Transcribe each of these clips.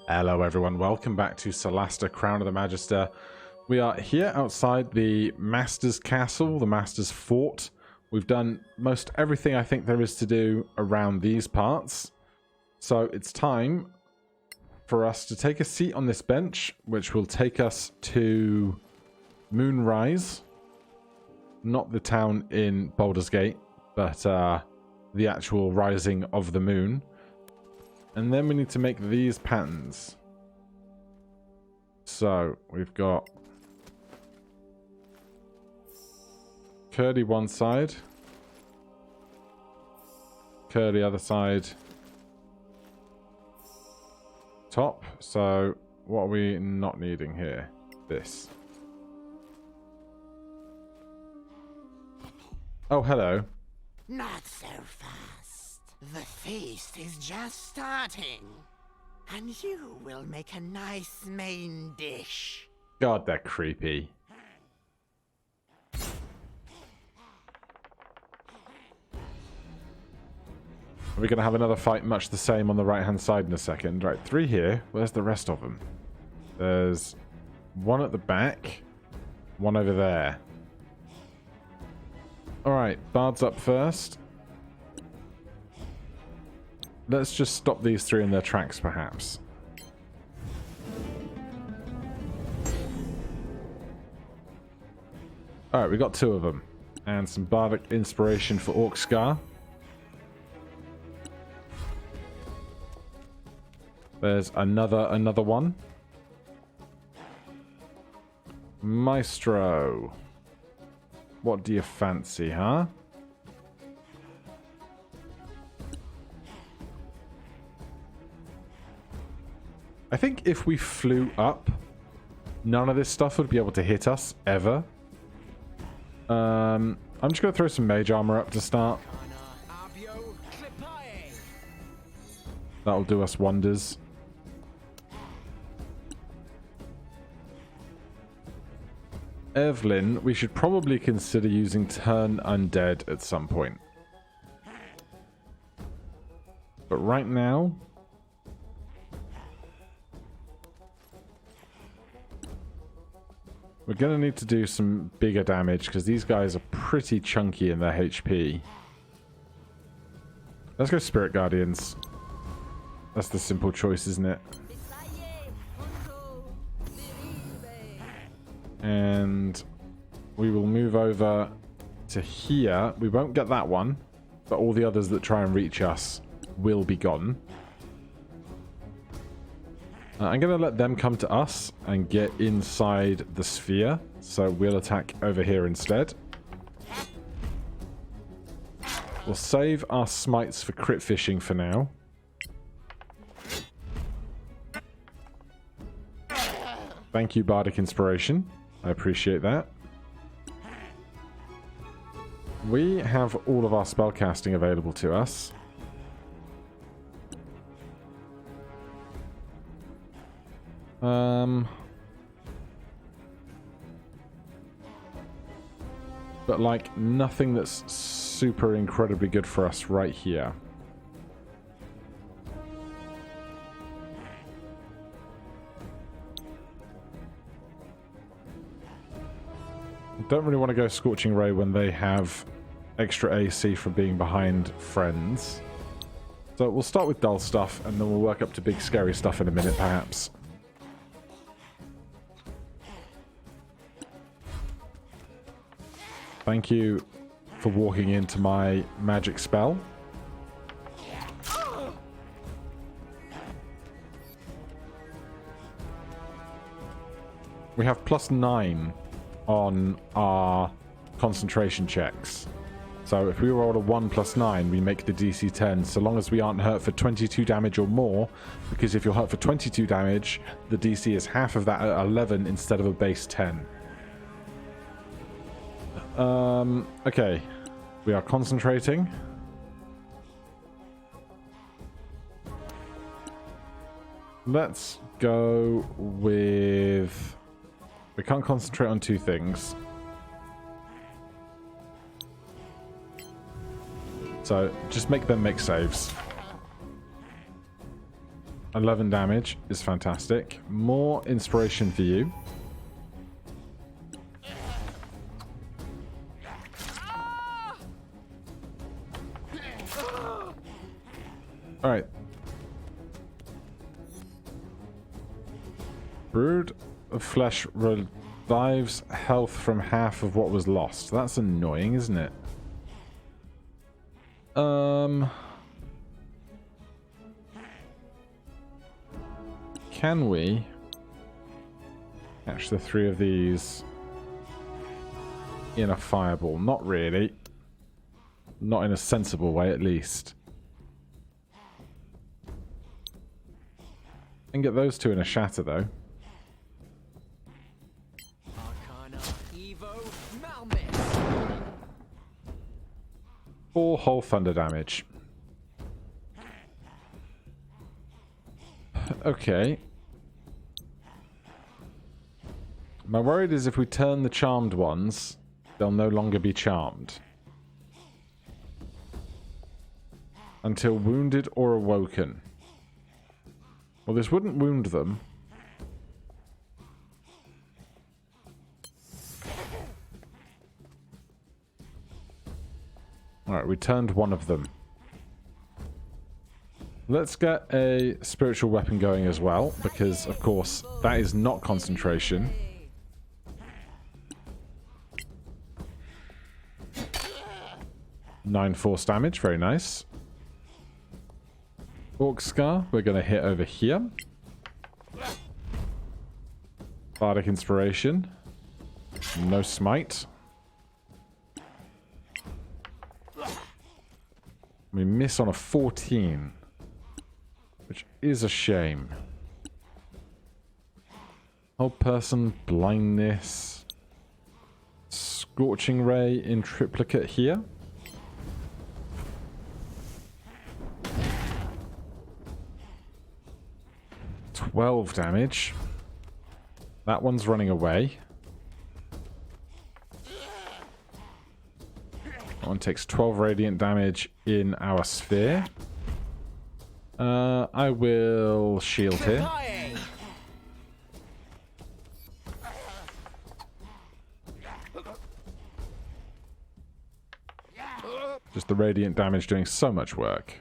Hello everyone, welcome back to Solasta, Crown of the Magister. We are here outside the Master's Castle, the Master's Fort. We've done most everything I think there is to do around these parts. So it's time for us to take a seat on this bench, which will take us to Moonrise. Not the town in Baldur's Gate, but the actual rising of the moon. And then we need to make these patterns. So we've got curly one side, curly other side, top. So what are we not needing here? This. Oh, hello. Not so fast. The feast is just starting. And you will make a nice main dish. God, they're creepy. Are we going to have another fight much the same on the right-hand side in a second? Right, 3 here. Where's the rest of them? There's one at the back, one over there. Alright, Bard's up first. Let's just stop these 3 in their tracks, perhaps. Alright, we got 2 of them. And some bardic inspiration for Orc Scar. There's another one. Maestro. What do you fancy, huh? I think if we flew up, none of this stuff would be able to hit us, ever. I'm just going to throw some mage armor up to start. That'll do us wonders. Evelyn, we should probably consider using Turn Undead at some point. But right now... we're going to need to do some bigger damage, because these guys are pretty chunky in their HP. Let's go Spirit Guardians. That's the simple choice, isn't it? And we will move over to here. We won't get that one, but all the others that try and reach us will be gone. I'm going to let them come to us and get inside the sphere. So we'll attack over here instead. We'll save our smites for crit fishing for now. Thank you, Bardic Inspiration. I appreciate that. We have all of our spellcasting available to us. But like nothing that's super incredibly good for us right here. Don't really want to go Scorching Ray when they have extra AC for being behind friends. So we'll start with dull stuff and then we'll work up to big scary stuff in a minute perhaps. Thank you for walking into my magic spell. We have +9 on our concentration checks. So if we roll a 1 + 9, we make the DC 10, so long as we aren't hurt for 22 damage or more, because if you're hurt for 22 damage, the DC is half of that at 11 instead of a base 10. Okay. We are concentrating. Let's go with... we can't concentrate on 2 things. So just make them make saves. 11 damage is fantastic. More inspiration for you. Alright. Brood of Flesh revives health from half of what was lost. That's annoying, isn't it? Can we catch the 3 of these in a fireball? Not really. Not in a sensible way, at least. And get those 2 in a shatter, though. 4 whole thunder damage. Okay. My worry is if we turn the charmed ones, they'll no longer be charmed. Until wounded or awoken. Well, this wouldn't wound them. Alright, we turned one of them. Let's get a spiritual weapon going as well, because, of course, that is not concentration. Nine force damage, very nice. Orc Scar, we're going to hit over here. Bardic Inspiration. No smite. We miss on a 14. Which is a shame. Hold person, blindness. Scorching Ray in triplicate here. $12 damage. That one's running away. That one takes 12 radiant damage in our sphere. I will shield here. Just the radiant damage doing so much work.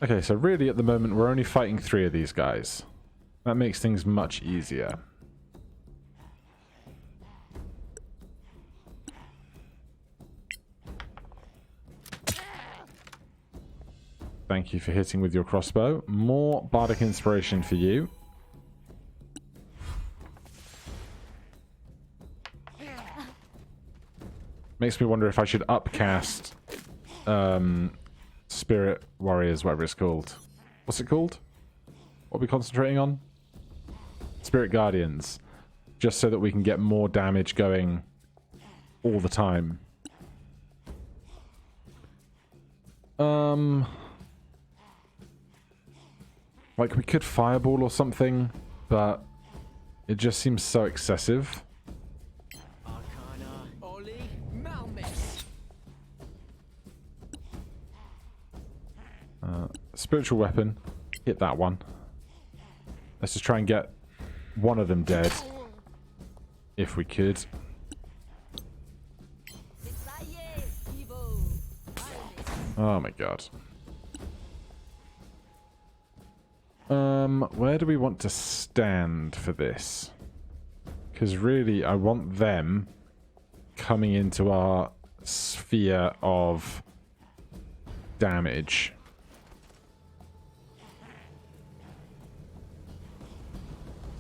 Okay, so really at the moment we're only fighting 3 of these guys. That makes things much easier. Thank you for hitting with your crossbow. More Bardic Inspiration for you. Makes me wonder if I should upcast Spirit Warriors, whatever it's called. What's it called? What are we concentrating on? Spirit Guardians. Just so that we can get more damage going all the time. Like, we could fireball or something, but it just seems so excessive. Spiritual weapon. Hit that one. Let's just try and get one of them dead. If we could. Oh my god. Where do we want to stand for this? Because really, I want them coming into our sphere of damage.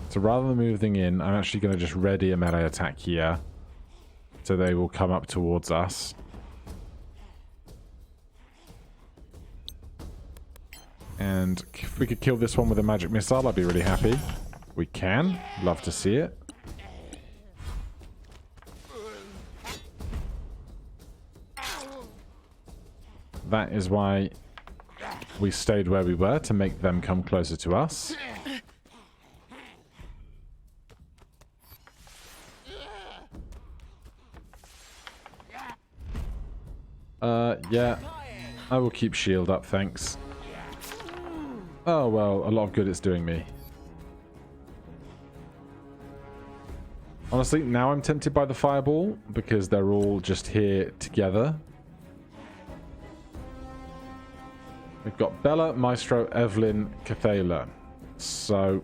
So rather than moving in, I'm actually going to just ready a melee attack here. So they will come up towards us. And if we could kill this one with a magic missile, I'd be really happy. We can. Love to see it. That is why we stayed where we were, to make them come closer to us. Yeah. I will keep shield up, thanks. Oh, well, a lot of good it's doing me. Honestly, now I'm tempted by the fireball, because they're all just here together. We've got Bella, Maestro, Evelyn, Cathala. So,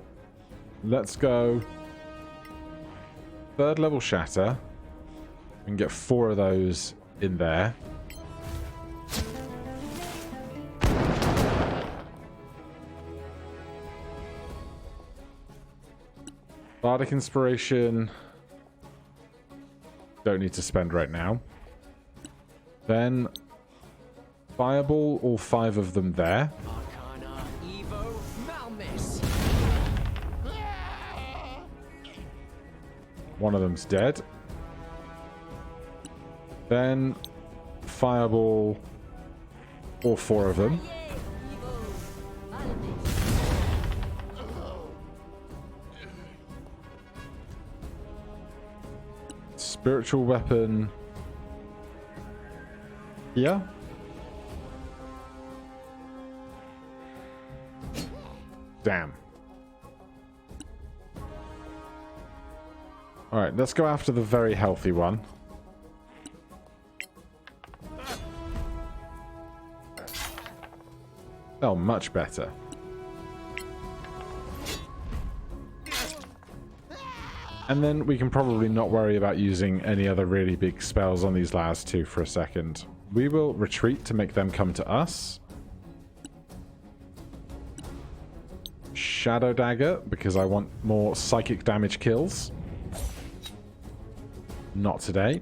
let's go 3rd level Shatter. We can get 4 of those in there. Bardic Inspiration. Don't need to spend right now. Then Fireball, all 5 of them there. One of them's dead. Then Fireball, all 4 of them. Spiritual weapon. Yeah. Damn. Alright, let's go after the very healthy one. Oh, much better. And then we can probably not worry about using any other really big spells on these last 2 for a second. We will retreat to make them come to us. Shadow Dagger, because I want more psychic damage kills. Not today.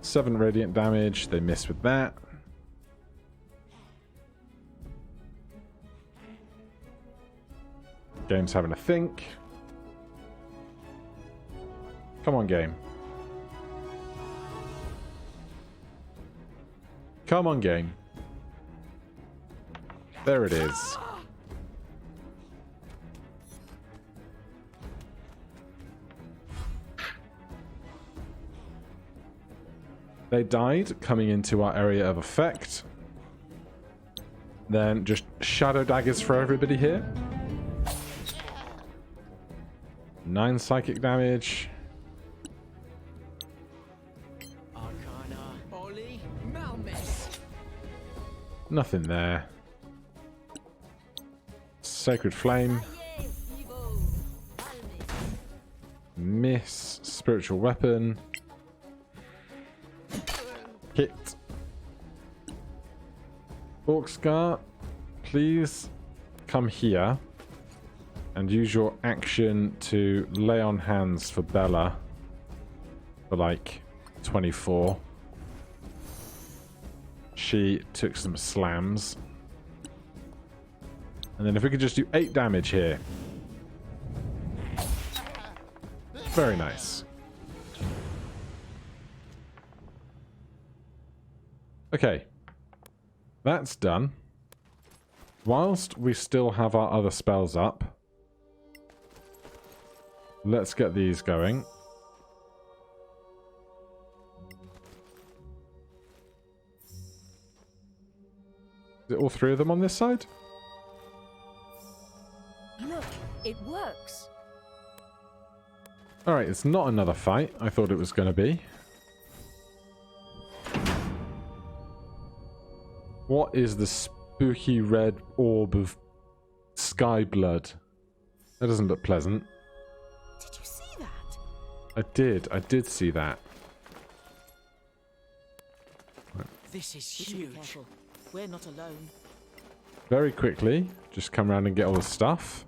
7 radiant damage. They miss with that. Game's having a think. Come on, game. Come on, game. There it is. They died coming into our area of effect. Then just shadow daggers for everybody here. 9 psychic damage. Nothing there. Sacred Flame. Miss. Spiritual Weapon. Hit. Orcscar, please come here and use your action to lay on hands for Bella for like 24. She took some slams. And then if we could just do 8 damage here. Very nice. Okay. That's done. Whilst we still have our other spells up, let's get these going. Is it all 3 of them on this side? Look, it works. Alright, it's not another fight. I thought it was going to be. What is the spooky red orb of sky blood? That doesn't look pleasant. Did you see that? I did see that. This is huge. We're not alone. Very quickly, just come around and get all the stuff.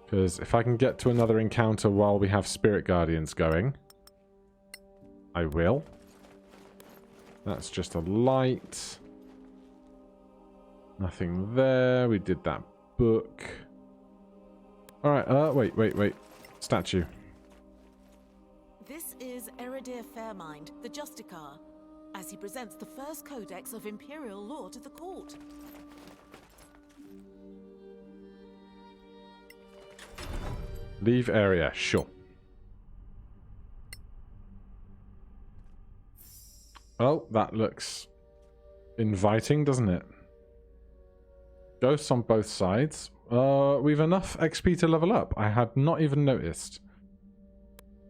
Because if I can get to another encounter while we have Spirit Guardians going, I will. That's just a light. Nothing there. We did that book. Alright, wait. Statue. This is Eridir Fairmind, the Justicar, as he presents the first codex of Imperial law to the court. Leave area. Sure. Oh, that looks inviting, doesn't it? Ghosts on both sides. We've enough XP to level up. I had not even noticed.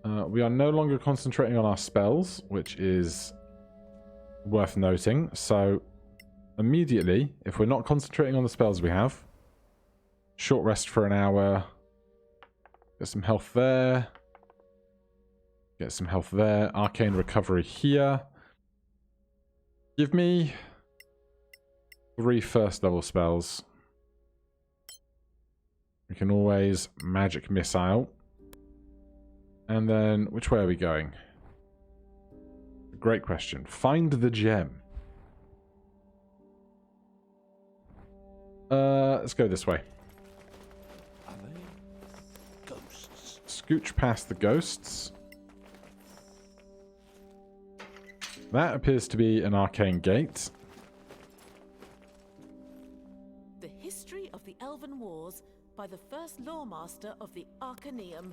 We are no longer concentrating on our spells, which is worth noting. So, immediately, if we're not concentrating on the spells we have, short rest for an hour, get some health there, get some health there, arcane recovery here. Give me 3 first level spells. We can always magic missile. And then, which way are we going? Great question. Find the gem. Let's go this way. Are they ghosts? Scooch past the ghosts. That appears to be an arcane gate. The History of the Elven Wars by the first Lawmaster of the Arcaneum.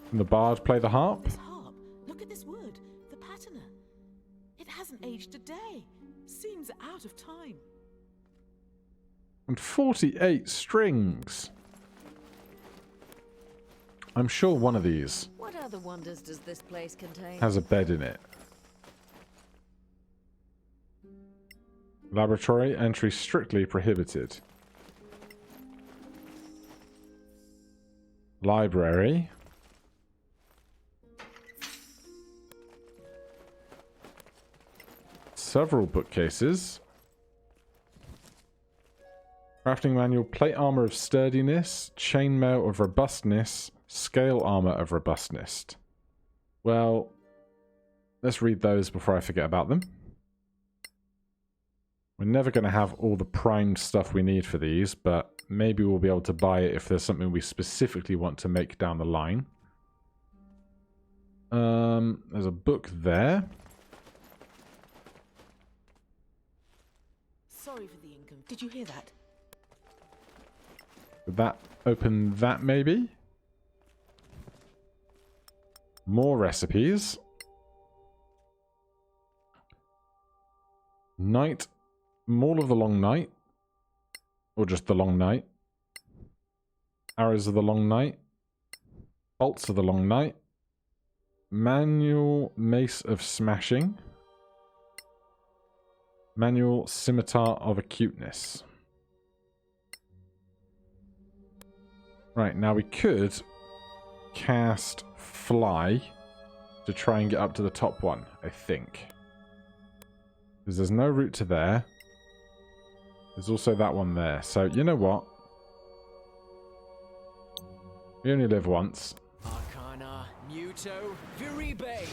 Can the bard play the harp? This harp, look at this wood, the patina. It hasn't aged a day. Seems out of time. And 48 strings. I'm sure one of these What other wonders does this place contain? has a bed in it. Laboratory entry strictly prohibited. Library. Several bookcases. Crafting manual, plate armor of sturdiness, chainmail of robustness, scale armor of robustness. Well, let's read those before I forget about them. We're never going to have all the primed stuff we need for these, but maybe we'll be able to buy it if there's something we specifically want to make down the line. There's a book there. Sorry for the income. Did you hear that? Would that open that maybe? More recipes. Night. Maul of the Long Night. Or just the Long Night. Arrows of the Long Night. Bolts of the Long Night. Manual Mace of Smashing. Manual Scimitar of Acuteness. Right, now we could cast Fly to try and get up to the top one, I think. Because there's no route to there. There's also that one there. So, you know what? We only live once. Arcana, Muto, Viribe.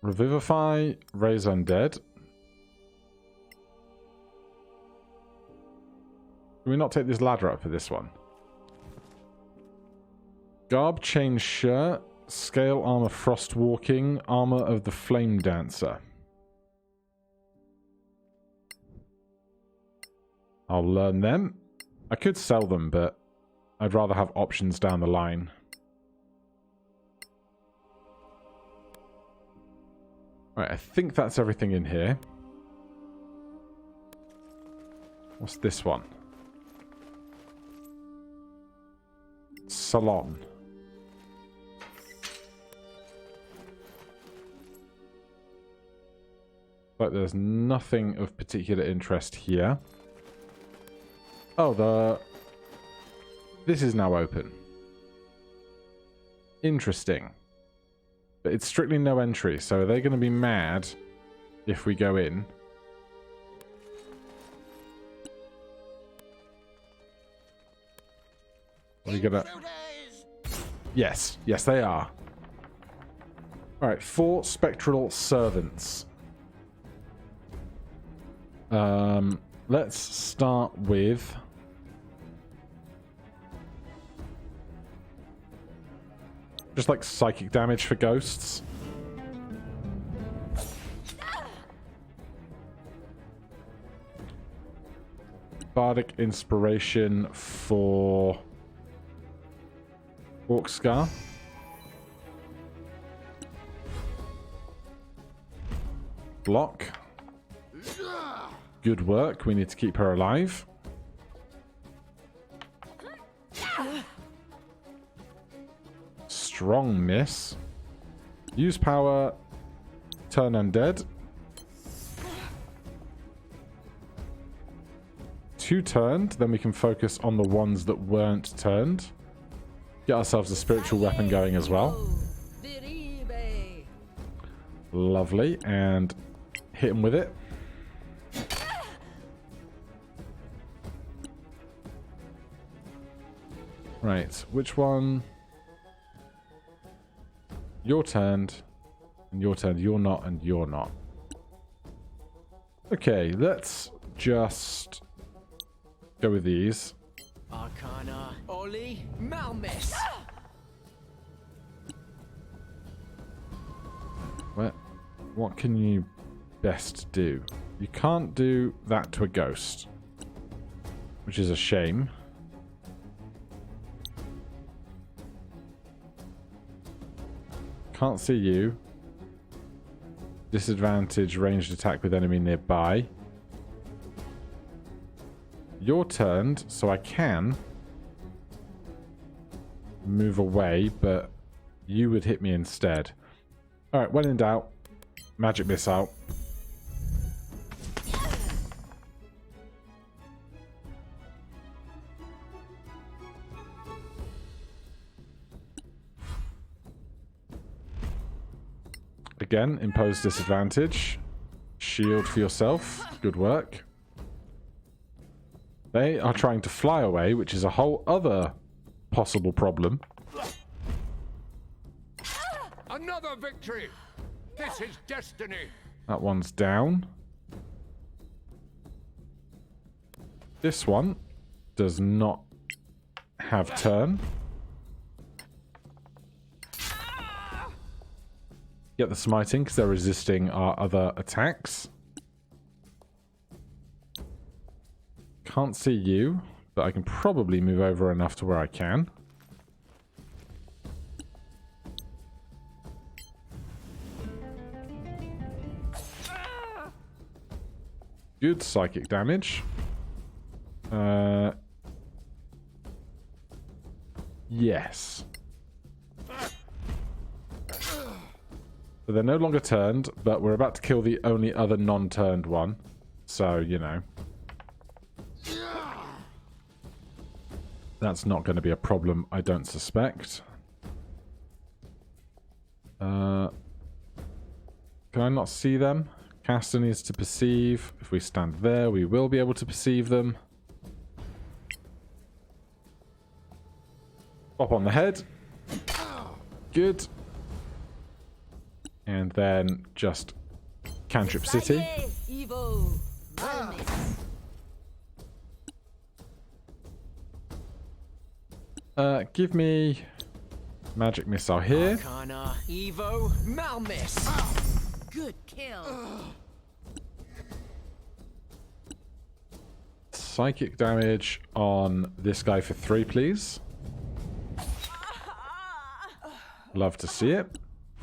Revivify, Raise Undead. Can we not take this ladder up for this one? Garb Chain Shirt, Scale Armor Frost Walking, Armor of the Flame Dancer. I'll learn them. I could sell them, but I'd rather have options down the line. Right, I think that's everything in here. What's this one? Salon. But there's nothing of particular interest here. Oh, this is now open. Interesting. But it's strictly no entry, so are they going to be mad if we go in? Are we gonna... Yes, yes they are. Alright, 4 spectral servants. Let's start with... Just like psychic damage for ghosts. Bardic Inspiration for Orc Scar. Block. Good work. We need to keep her alive. Strong miss. Use power. Turn undead. 2 turned. Then we can focus on the ones that weren't turned. Get ourselves a spiritual weapon going as well. Lovely. And hit him with it. Right. Which one? You're turned. And you're turned. You're not and you're not. Okay. Let's just go with these. Arcana, Oli, Malmis. What can you best do? You can't do that to a ghost, which is a shame. Can't see you. Disadvantage ranged attack with enemy nearby. You're turned, so I can move away, but you would hit me instead. Alright, when in doubt, magic missile. Again, impose disadvantage. Shield for yourself. Good work. They are trying to fly away, which is a whole other possible problem. Another victory! This is destiny! That one's down. This one does not have turn. Get the smiting because they're resisting our other attacks. Can't see you, but I can probably move over enough to where I can. Good psychic damage. Yes. So they're no longer turned, but we're about to kill the only other non-turned one. So, you know. That's not going to be a problem, I don't suspect. Can I not see them? Caster needs to perceive. If we stand there, we will be able to perceive them. Pop on the head. Good. And then just Cantrip City. Give me magic missile here. Arcana, Evo, Malmis. Good kill. Psychic damage on this guy for 3, please. Love to see it.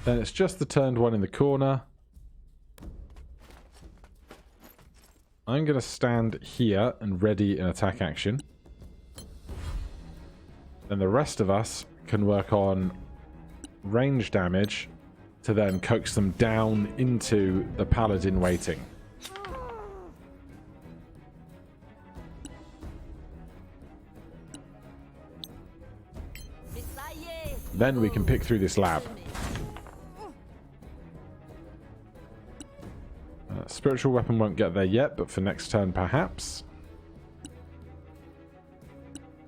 Then it's just the turned one in the corner. I'm going to stand here and ready an attack action. Then the rest of us can work on range damage to then coax them down into the Paladin waiting. Then we can pick through this lab. Spiritual weapon won't get there yet, but for next turn perhaps.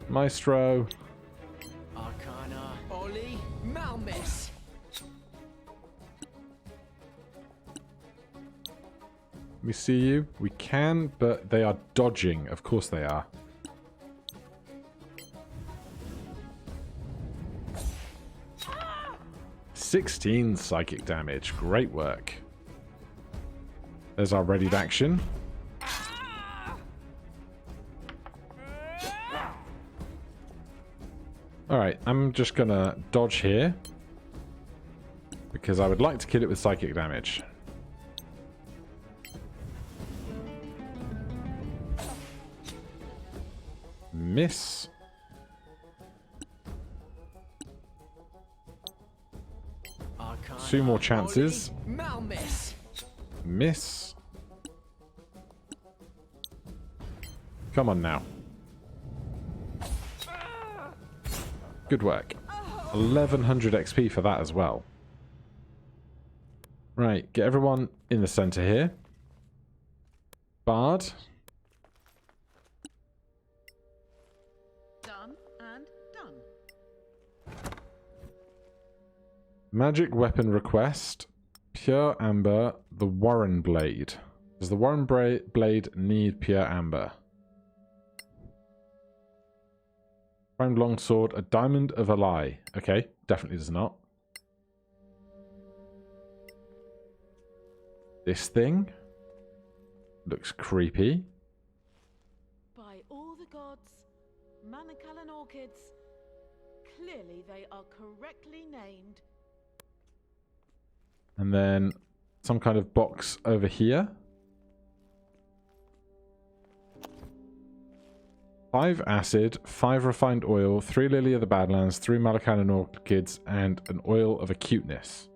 Maestro. Arcana, Oli, Malmis. We see you. We can, but they are dodging. Of course they are. 16 psychic damage. Great work. There's our readied action. Alright, I'm just gonna dodge here. Because I would like to kill it with psychic damage. Miss. Two more chances. Miss. Come on now. Good work. 1100 XP for that as well. Right, get everyone in the center here. Bard. Done and done. Magic weapon request. Pure amber. The Warren blade. Does the Warren blade need pure amber? Crowned longsword. A diamond of a lie. Okay, definitely does not. This thing looks creepy. By all the gods, Manakalan orchids, clearly they are correctly named. And then some kind of box over here. 5 acid, 5 refined oil, 3 lily of the badlands, 3 Manakalan orchids, and an oil of acuteness.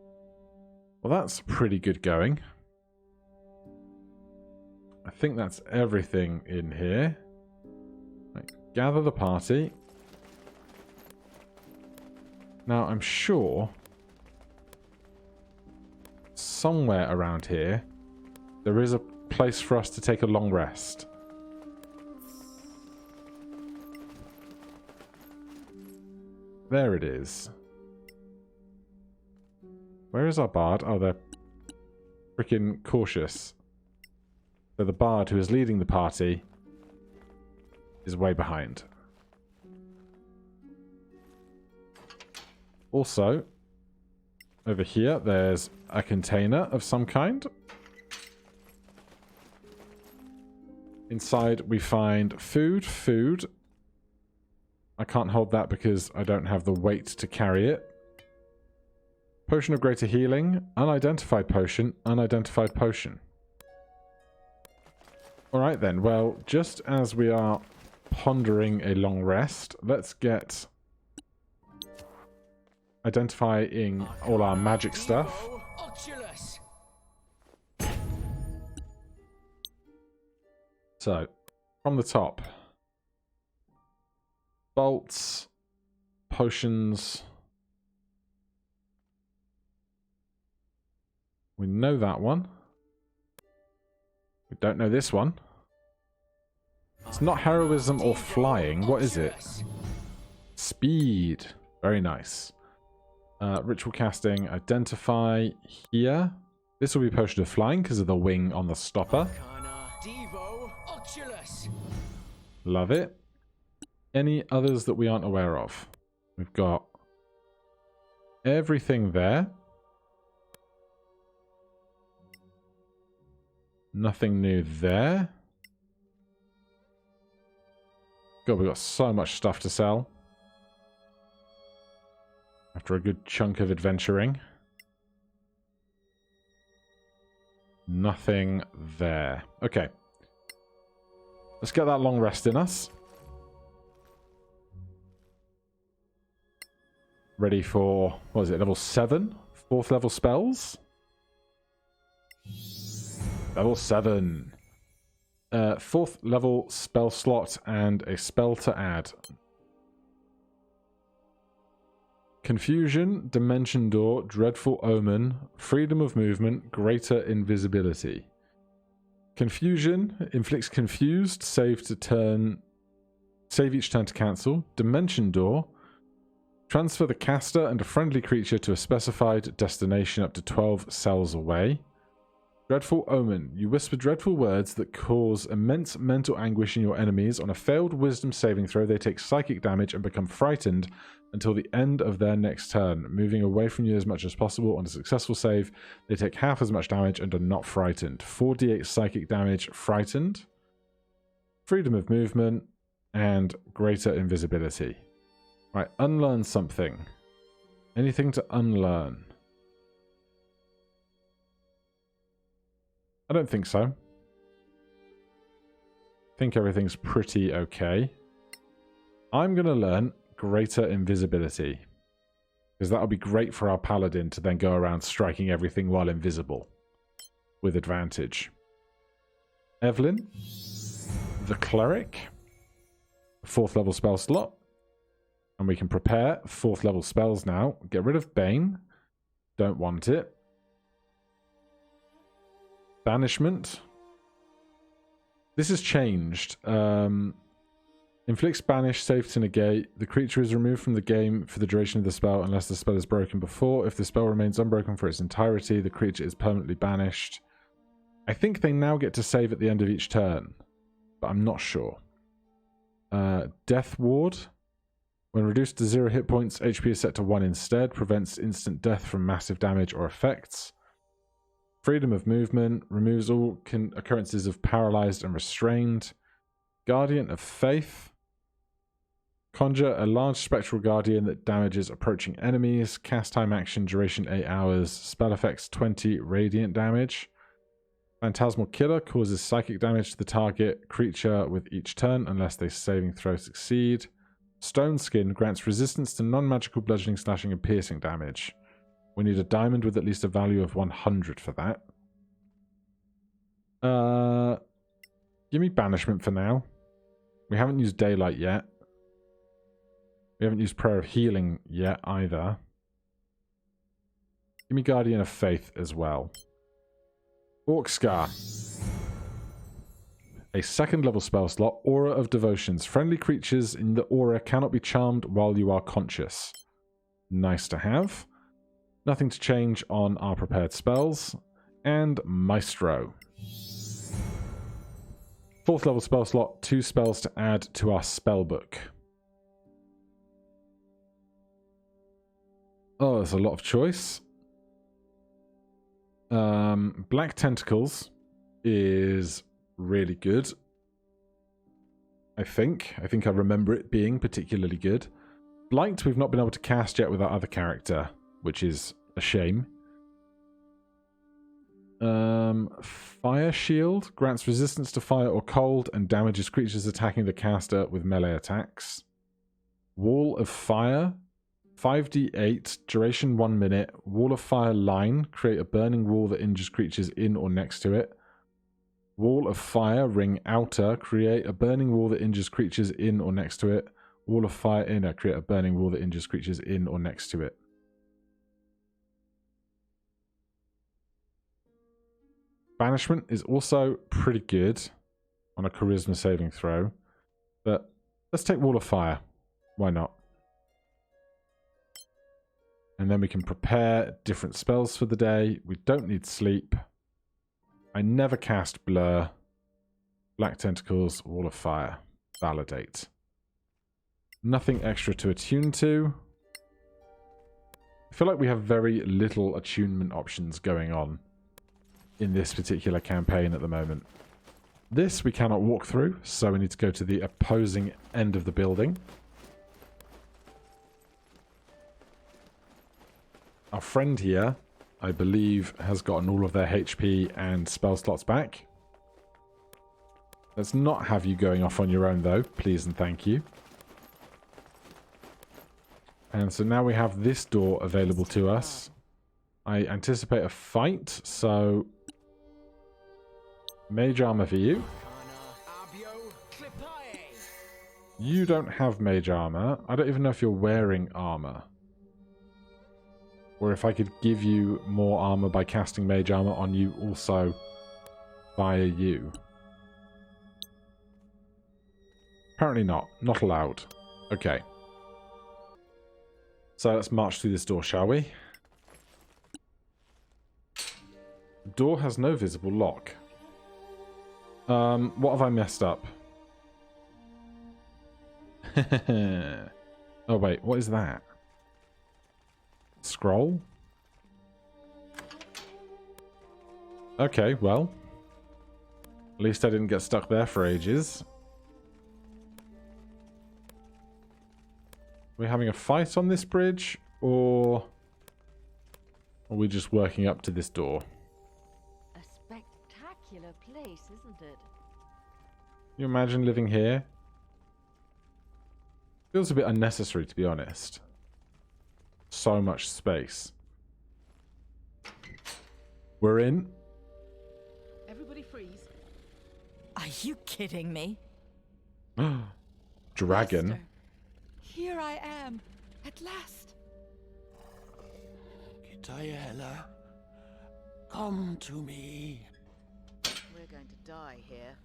Well, that's pretty good going. I think that's everything in here. Right, gather the party. Now, I'm sure somewhere around here there is a place for us to take a long rest. There it is. Where is our bard? Oh, they're freaking cautious. So the bard who is leading the party is way behind. Also, over here, there's a container of some kind. Inside, we find food. I can't hold that because I don't have the weight to carry it. Potion of greater healing, unidentified potion, unidentified potion. Alright then, well, just as we are pondering a long rest, let's get identifying all our magic stuff. So, from the top. Bolts, potions. We know that one. We don't know this one. It's not heroism or flying. What is it? Speed. Very nice. Ritual casting. Identify here. This will be potion of flying because of the wing on the stopper. Love it. Any others that we aren't aware of? We've got everything there. Nothing new there. God, we've got so much stuff to sell. After a good chunk of adventuring. Nothing there. Okay. Let's get that long rest in us. Ready for, what is it, level 7? 4th level spells? Level 7. 4th level spell slot and a spell to add. Confusion, Dimension Door, Dreadful Omen, Freedom of Movement, Greater Invisibility. Confusion inflicts confused, save each turn to cancel. Dimension Door, transfer the caster and a friendly creature to a specified destination up to 12 cells away. Dreadful Omen. You whisper dreadful words that cause immense mental anguish in your enemies. On a failed wisdom saving throw, they take psychic damage and become frightened until the end of their next turn. Moving away from you as much as possible. On a successful save, they take half as much damage and are not frightened. 4d8 psychic damage, frightened. Freedom of movement, and greater invisibility. Right, unlearn something. Anything to unlearn? I don't think so. I think everything's pretty okay. I'm going to learn greater invisibility. Because that'll be great for our Paladin to then go around striking everything while invisible. With advantage. Evelyn. The Cleric. 4th level spell slot. And we can prepare 4th level spells now. Get rid of Bane. Don't want it. Banishment. This has changed. Inflicts banish, safe to negate. The creature is removed from the game for the duration of the spell unless the spell is broken before. If the spell remains unbroken for its entirety, the creature is permanently banished. I think they now get to save at the end of each turn, but I'm not sure. Death Ward. When reduced to 0 hit points, HP is set to 1 instead. Prevents instant death from massive damage or effects. Freedom of movement. Removes all occurrences of paralyzed and restrained. Guardian of Faith. Conjure a large spectral guardian that damages approaching enemies. Cast time action, duration 8 hours. Spell effects 20 radiant damage. Phantasmal Killer causes psychic damage to the target creature with each turn unless they saving throw succeed. Stone Skin grants resistance to non-magical bludgeoning, slashing, and piercing damage. We need a diamond with at least a value of 100 for that. Give me Banishment for now. We haven't used Daylight yet. We haven't used Prayer of Healing yet either. Give me Guardian of Faith as well. Orc Scar. A 2nd level spell slot, Aura of Devotions. Friendly creatures in the aura cannot be charmed while you are conscious. Nice to have. Nothing to change on our prepared spells. And Maestro. 4th level spell slot, 2 spells to add to our spell book. Oh, there's a lot of choice. Black Tentacles is really good. I think I remember it being particularly good. Blight we've not been able to cast yet with our other character, which is a shame. Fire Shield grants resistance to fire or cold and damages creatures attacking the caster with melee attacks. Wall of Fire, 5d8, duration 1 minute. Wall of Fire line, create a burning wall that injures creatures in or next to it. Wall of Fire, ring outer, create a burning wall that injures creatures in or next to it. Wall of Fire inner, create a burning wall that injures creatures in or next to it. Banishment is also pretty good on a charisma saving throw, but let's take Wall of Fire. Why not? And then we can prepare different spells for the day. We don't need sleep. I never cast Blur. Black Tentacles, Wall of Fire. Validate. Nothing extra to attune to. I feel like we have very little attunement options going on in this particular campaign at the moment. This we cannot walk through, so we need to go to the opposing end of the building. Our friend here, I believe, has gotten all of their HP and spell slots back. Let's not have you going off on your own, though. Please and thank you. And so now we have this door available to us. I anticipate a fight, so Mage Armor for you. You don't have Mage Armor. I don't even know if you're wearing armor. Or if I could give you more armor by casting Mage Armor on you also via you. Apparently not. Not allowed. Okay. So let's march through this door, shall we? Door has no visible lock. What have I messed up? Oh wait, what is that? Scroll? Okay, well. At least I didn't get stuck there for ages. Are we having a fight on this bridge? Or are we just working up to this door? A spectacular place, isn't it? Can you imagine living here? Feels a bit unnecessary, to be honest. So much space. We're in. Everybody freeze. Are you kidding me? Dragon. Master, here I am, at last. Kitayela, come to me. We're going to die here.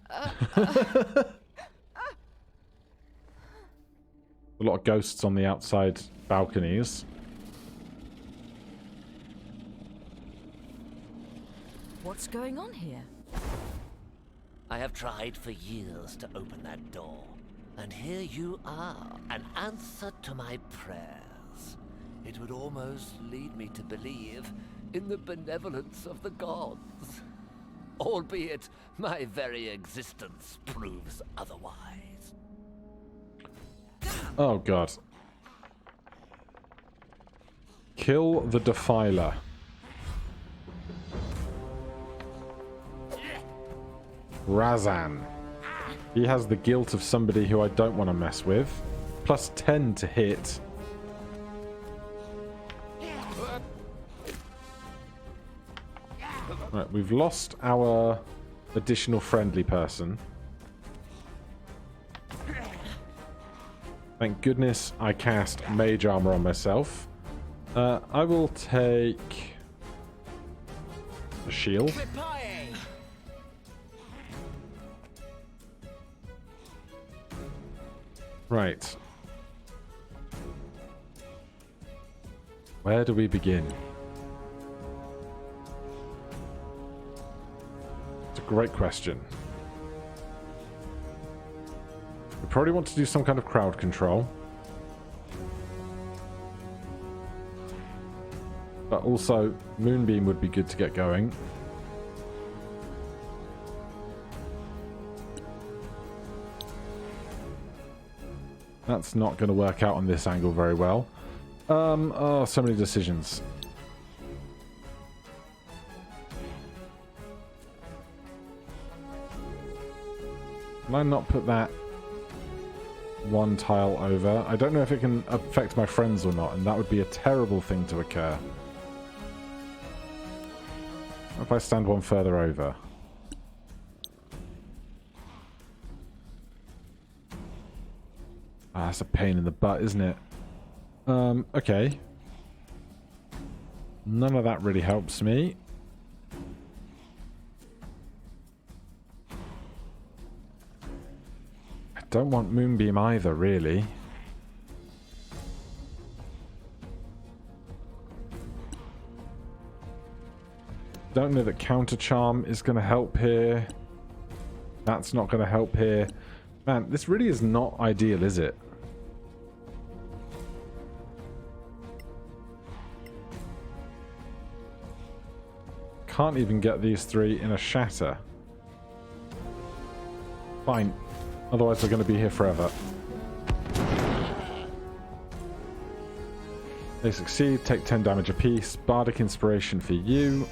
A lot of ghosts on the outside balconies. What's going on here? I have tried for years to open that door, and here you are, an answer to my prayers. It would almost lead me to believe in the benevolence of the gods, albeit my very existence proves otherwise. Oh god. Kill the Defiler. Razan. He has the guilt of somebody who I don't want to mess with. Plus 10 to hit. Right, we've lost our additional friendly person. Thank goodness I cast Mage Armor on myself. I will take a shield. Right. Where do we begin? It's a great question. We probably want to do some kind of crowd control. But also, Moonbeam would be good to get going. That's not going to work out on this angle very well. Oh, so many decisions. Can I not put that one tile over? I don't know if it can affect my friends or not, and that would be a terrible thing to occur. What if I stand one further over? Ah, that's a pain in the butt, isn't it? Okay. None of that really helps me. I don't want Moonbeam either, really. Don't know that Counter Charm is going to help here. That's not going to help here. Man, this really is not ideal, is it? Can't even get these three in a shatter. Fine. Otherwise they're going to be here forever. They succeed, take 10 damage apiece. Bardic Inspiration for you.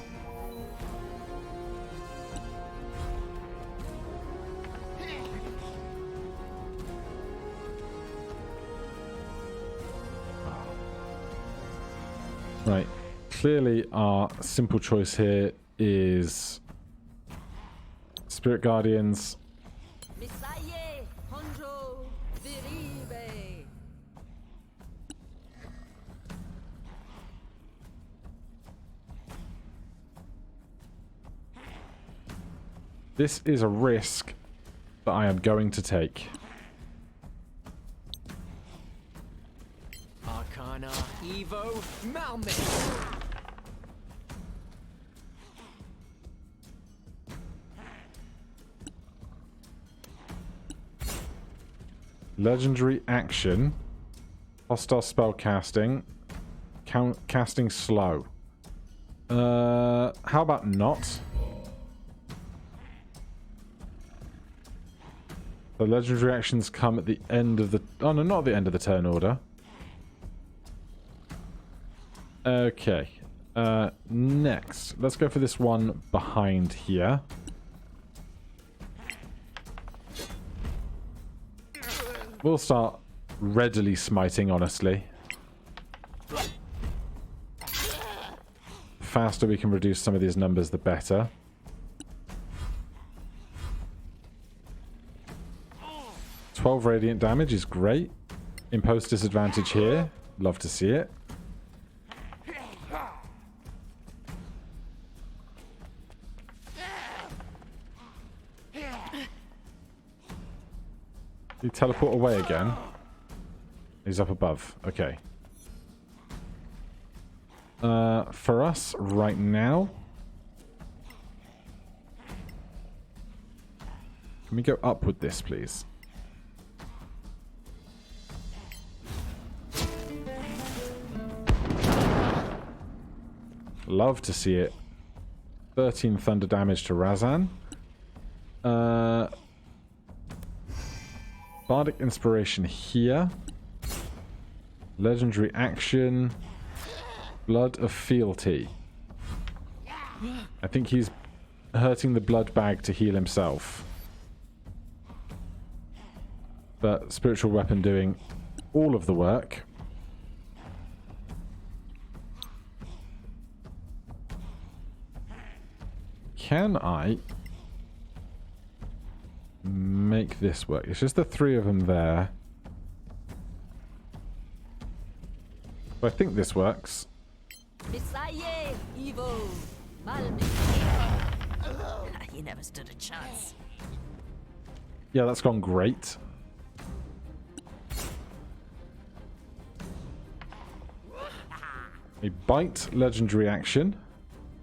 Right. Clearly our simple choice here is Spirit Guardians. This is a risk that I am going to take. Evo, Malmit. Legendary action. Hostile spell casting. Casting slow. How about not? The legendary actions come at the end of the... Oh, no, not at the end of the turn order. Okay. Next. Let's go for this one behind here. We'll start readily smiting, honestly. The faster we can reduce some of these numbers, the better. $12 radiant damage is great. Impose disadvantage here. Love to see it. You teleport away again. He's up above. Okay. For us right now, can we go up with this, please? Love to see it. 13 thunder damage to Razan. Bardic Inspiration here. Legendary action. Blood of Fealty. I think he's hurting the blood bag to heal himself. But Spiritual Weapon doing all of the work. Can I make this work? It's just the three of them there. But I think this works. You never stood a chance. Yeah, that's gone great. A bite legendary action.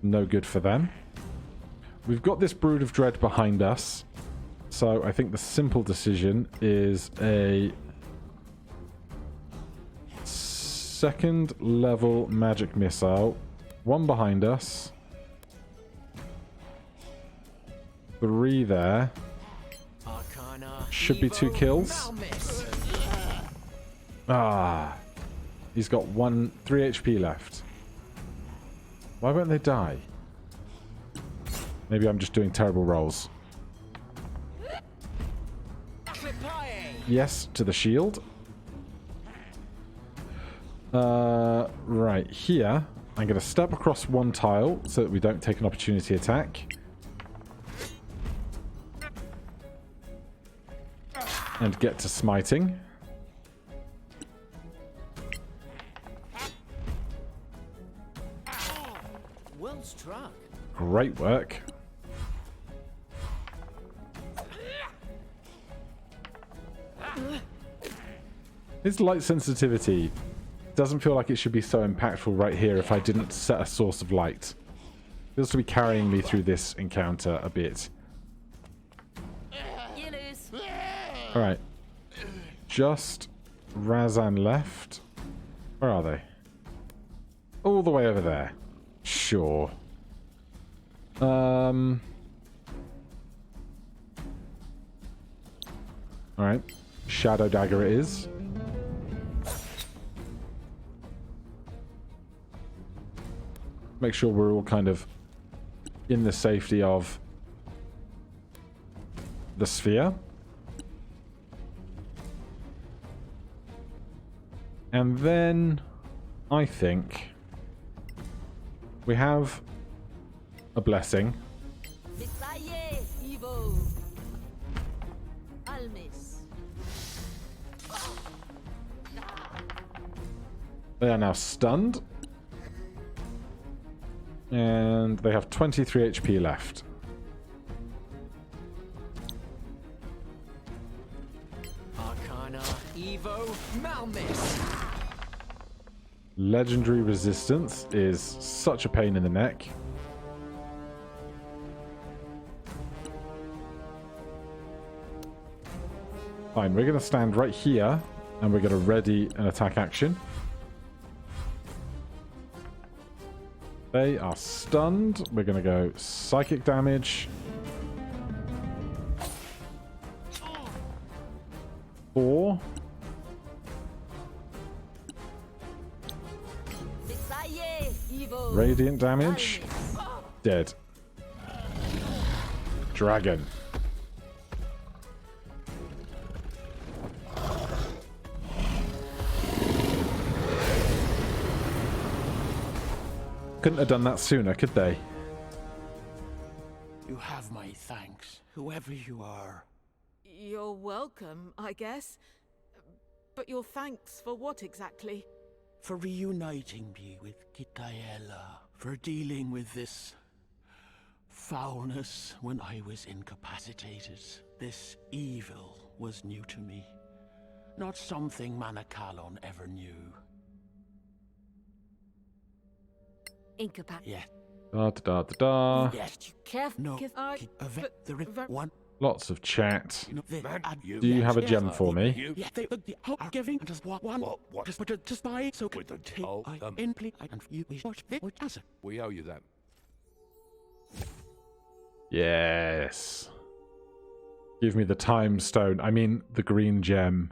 No good for them. We've got this Brood of Dread behind us. So I think the simple decision is a second level magic missile. One behind us. 3 there. Should be 2 kills. Ah. He's got 3 HP left. Why won't they die? Maybe I'm just doing terrible rolls. Yes, to the shield. Right, here, I'm going to step across one tile so that we don't take an opportunity attack. And get to smiting. Well struck. Great work. His light sensitivity doesn't feel like it should be so impactful right here if I didn't set a source of light. Feels to be carrying me through this encounter a bit. Alright. Just Razan left. Where are they? All the way over there. Sure. Alright. Shadow Dagger it is. Make sure we're all kind of in the safety of the sphere. And then I think we have a blessing. They are now stunned. And they have 23 HP left. Arcana, Evo, Malmis. Legendary resistance is such a pain in the neck. Fine, we're going to stand right here, and we're going to ready an attack action. They are stunned. We're going to go psychic damage. 4. Radiant damage. Dead. Dragon. Couldn't have done that sooner, could they? You have my thanks, whoever you are. You're welcome, I guess. But your thanks for what exactly? For reuniting me with Gitaela, for dealing with this foulness when I was incapacitated. This evil was new to me, not something Manacalon ever knew. Incapacitated. Yeah. Da da da da da. Yes. Careful. No. The one. Lots of chat. You know, Do you have a gem for me? Yeah, they are giving just one. Just put it just by so With the take toe, I in play and you we watch it as We owe you that. Yes. Give me the time stone. I mean, the green gem.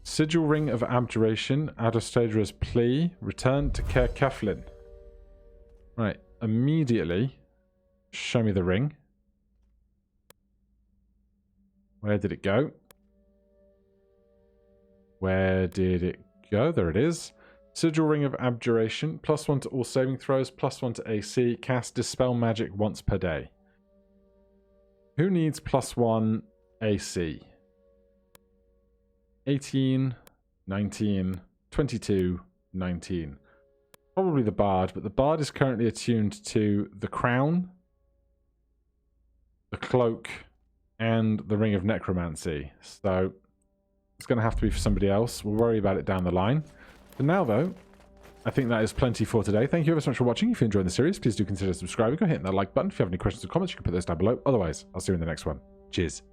Sigil Ring of Abjuration. Adastradra's plea. Return to Caer Keflin. Right. Immediately. Show me the ring. Where did it go? Where did it go? There it is. Sigil Ring of Abjuration. +1 to all saving throws. +1 to AC. Cast Dispel Magic once per day. Who needs +1 AC? 18, 19, 22, 19. Probably the Bard, but the Bard is currently attuned to the Crown, the Cloak, and the Ring of Necromancy. So it's going to have to be for somebody else. We'll worry about it down the line. For now, though, I think that is plenty for today. Thank you ever so much for watching. If you enjoyed the series, please do consider subscribing or hitting that like button. If you have any questions or comments, you can put those down below. Otherwise, I'll see you in the next one. Cheers.